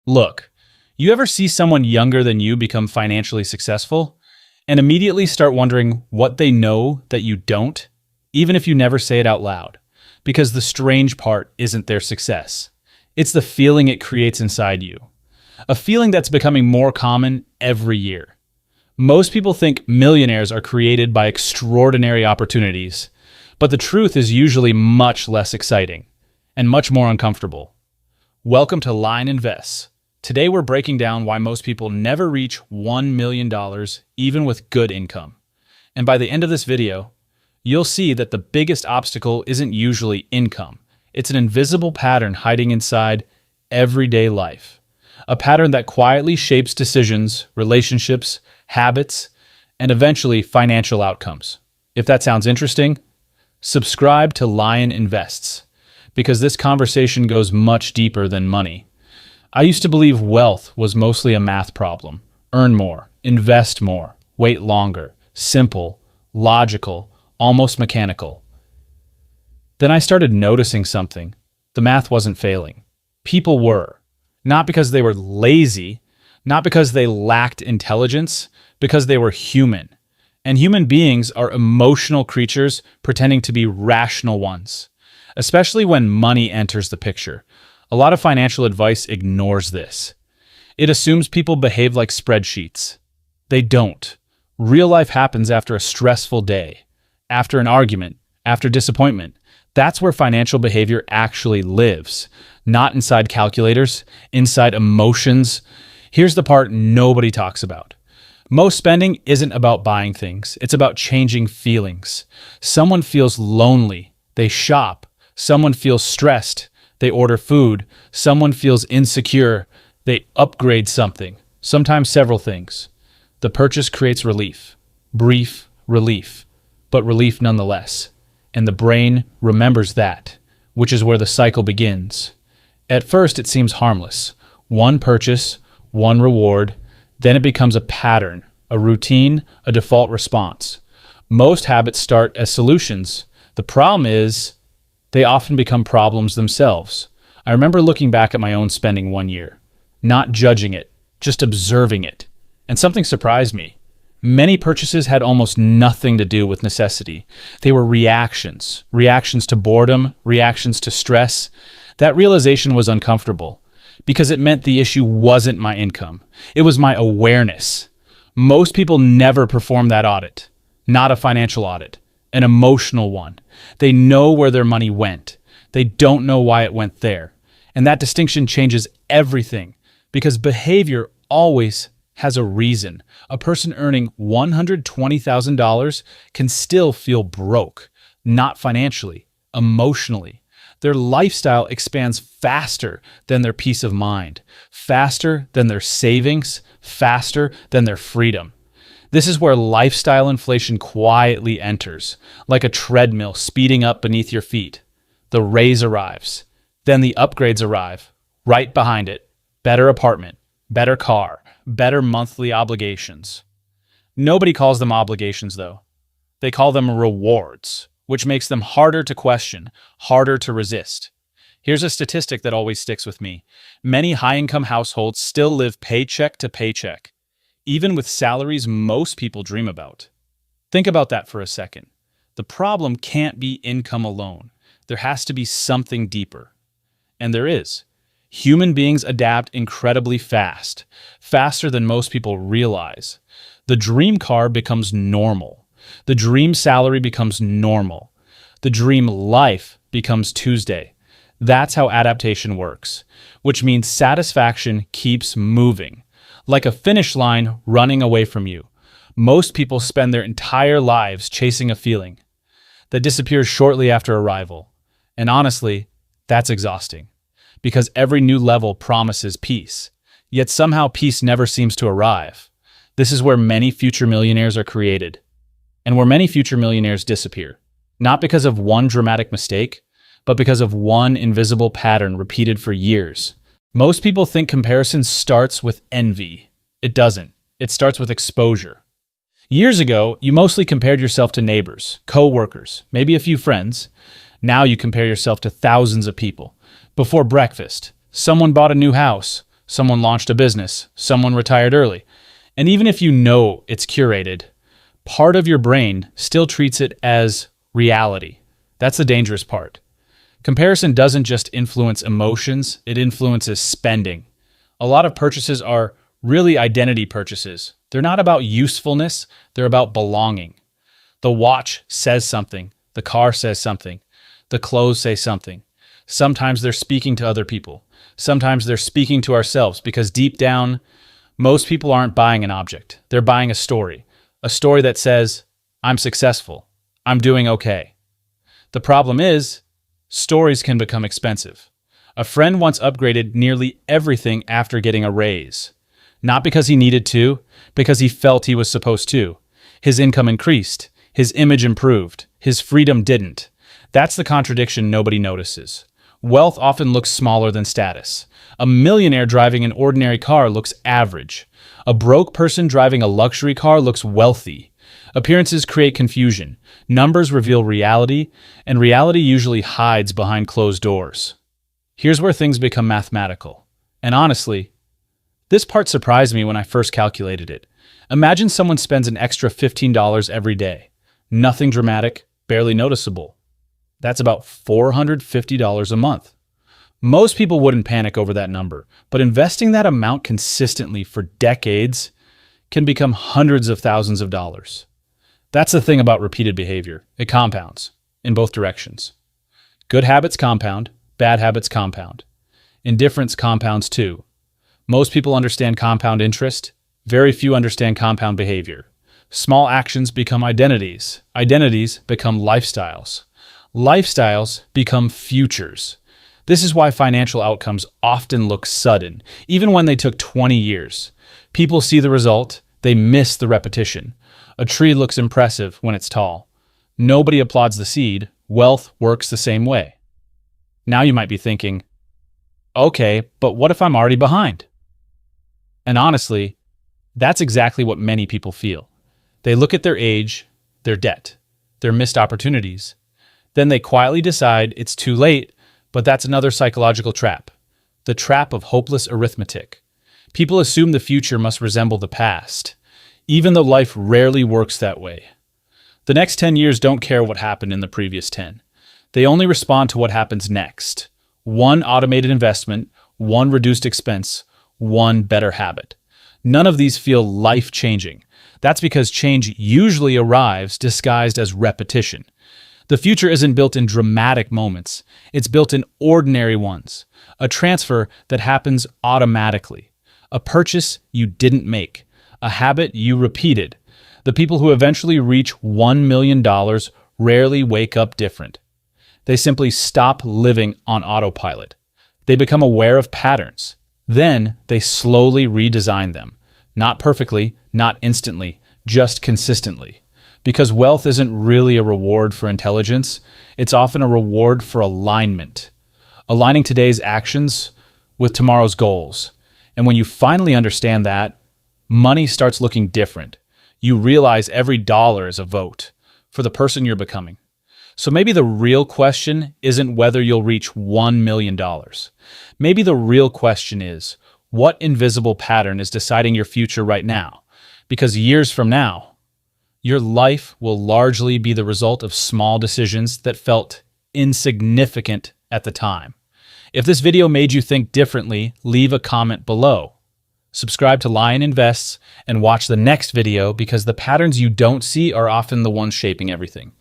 Look, you ever see someone younger than you become financially successful and immediately start wondering what they know that you don't, even if you never say it out loud? Because the strange part isn't their success. It's the feeling it creates inside you. A feeling that's becoming more common every year. Most people think millionaires are created by extraordinary opportunities, but the truth is usually much less exciting and much more uncomfortable. Welcome to Lyon Invests. Today we're breaking down why most people never reach $1 million even with good income. And by the end of this video, you'll see that the biggest obstacle isn't usually income. It's an invisible pattern hiding inside everyday life. A pattern that quietly shapes decisions, relationships, habits, and eventually financial outcomes. If that sounds interesting, subscribe to Lyon Invests, because this conversation goes much deeper than money. I used to believe wealth was mostly a math problem. Earn more, invest more, wait longer, simple, logical, almost mechanical. Then I started noticing something. The math wasn't failing. People were. Not because they were lazy, not because they lacked intelligence, because they were human. And human beings are emotional creatures pretending to be rational ones, especially when money enters the picture. A lot of financial advice ignores this. It assumes people behave like spreadsheets. They don't. Real life happens after a stressful day, after an argument, after disappointment. That's where financial behavior actually lives, not inside calculators, inside emotions. Here's the part nobody talks about. Most spending isn't about buying things. It's about changing feelings. Someone feels lonely. They shop. Someone feels stressed. They order food. Someone feels insecure. They upgrade something, sometimes several things. The purchase creates relief, brief relief, but relief nonetheless. And the brain remembers that, which is where the cycle begins. At first, it seems harmless. One purchase, one reward, then it becomes a pattern, a routine, a default response. Most habits start as solutions. The problem is, they often become problems themselves. I remember looking back at my own spending one year, not judging it, just observing it. And something surprised me. Many purchases had almost nothing to do with necessity. They were reactions to boredom, reactions to stress. That realization was uncomfortable because it meant the issue wasn't my income. It was my awareness. Most people never perform that audit, not a financial audit. An emotional one. They know where their money went. They don't know why it went there. And that distinction changes everything because behavior always has a reason. A person earning $120,000 can still feel broke, not financially, emotionally. Their lifestyle expands faster than their peace of mind, faster than their savings, faster than their freedom. This is where lifestyle inflation quietly enters, like a treadmill speeding up beneath your feet. The raise arrives. Then the upgrades arrive. Right behind it, better apartment, better car, better monthly obligations. Nobody calls them obligations, though. They call them rewards, which makes them harder to question, harder to resist. Here's a statistic that always sticks with me. Many high-income households still live paycheck to paycheck, even with salaries most people dream about. Think about that for a second. The problem can't be income alone. There has to be something deeper. And there is. Human beings adapt incredibly fast, faster than most people realize. The dream car becomes normal. The dream salary becomes normal. The dream life becomes Tuesday. That's how adaptation works, which means satisfaction keeps moving. Like a finish line running away from you. Most people spend their entire lives chasing a feeling that disappears shortly after arrival. And honestly, that's exhausting. Because every new level promises peace. Yet somehow peace never seems to arrive. This is where many future millionaires are created. And where many future millionaires disappear. Not because of one dramatic mistake, but because of one invisible pattern repeated for years. Most people think comparison starts with envy. It doesn't. It starts with exposure. Years ago, you mostly compared yourself to neighbors, co-workers, maybe a few friends. Now you compare yourself to thousands of people. Before breakfast, someone bought a new house. Someone launched a business. Someone retired early. And even if you know it's curated, part of your brain still treats it as reality. That's the dangerous part. Comparison doesn't just influence emotions, it influences spending. A lot of purchases are really identity purchases. They're not about usefulness, they're about belonging. The watch says something, the car says something, the clothes say something. Sometimes they're speaking to other people. Sometimes they're speaking to ourselves because deep down, most people aren't buying an object. They're buying a story that says, I'm successful, I'm doing okay. The problem is, stories can become expensive. A friend once upgraded nearly everything after getting a raise. Not because he needed to, because he felt he was supposed to. His income increased, his image improved, his freedom didn't. That's the contradiction nobody notices. Wealth often looks smaller than status. A millionaire driving an ordinary car looks average. A broke person driving a luxury car looks wealthy. Appearances create confusion. Numbers reveal reality, and reality usually hides behind closed doors. Here's where things become mathematical. And honestly, this part surprised me when I first calculated it. Imagine someone spends an extra $15 every day. Nothing dramatic, barely noticeable. That's about $450 a month. Most people wouldn't panic over that number, but investing that amount consistently for decades can become hundreds of thousands of dollars. That's the thing about repeated behavior. It compounds in both directions. Good habits compound, bad habits compound. Indifference compounds too. Most people understand compound interest. Very few understand compound behavior. Small actions become identities. Identities become lifestyles. Lifestyles become futures. This is why financial outcomes often look sudden, even when they took 20 years. People see the result, they miss the repetition. A tree looks impressive when it's tall. Nobody applauds the seed. Wealth works the same way. Now you might be thinking, okay, but what if I'm already behind? And honestly, that's exactly what many people feel. They look at their age, their debt, their missed opportunities. Then they quietly decide it's too late, but that's another psychological trap. The trap of hopeless arithmetic. People assume the future must resemble the past, even though life rarely works that way. The next 10 years don't care what happened in the previous 10. They only respond to what happens next. One automated investment, one reduced expense, one better habit. None of these feel life-changing. That's because change usually arrives disguised as repetition. The future isn't built in dramatic moments. It's built in ordinary ones. A transfer that happens automatically. A purchase you didn't make. A habit you repeated. The people who eventually reach $1 million rarely wake up different. They simply stop living on autopilot. They become aware of patterns. Then they slowly redesign them. Not perfectly, not instantly, just consistently. Because wealth isn't really a reward for intelligence, it's often a reward for alignment. Aligning today's actions with tomorrow's goals. And when you finally understand that, money starts looking different. You realize every dollar is a vote for the person you're becoming. So maybe the real question isn't whether you'll reach $1 million. Maybe the real question is, what invisible pattern is deciding your future right now? Because years from now, your life will largely be the result of small decisions that felt insignificant at the time. If this video made you think differently, leave a comment below. Subscribe to Lyon Invests and watch the next video because the patterns you don't see are often the ones shaping everything.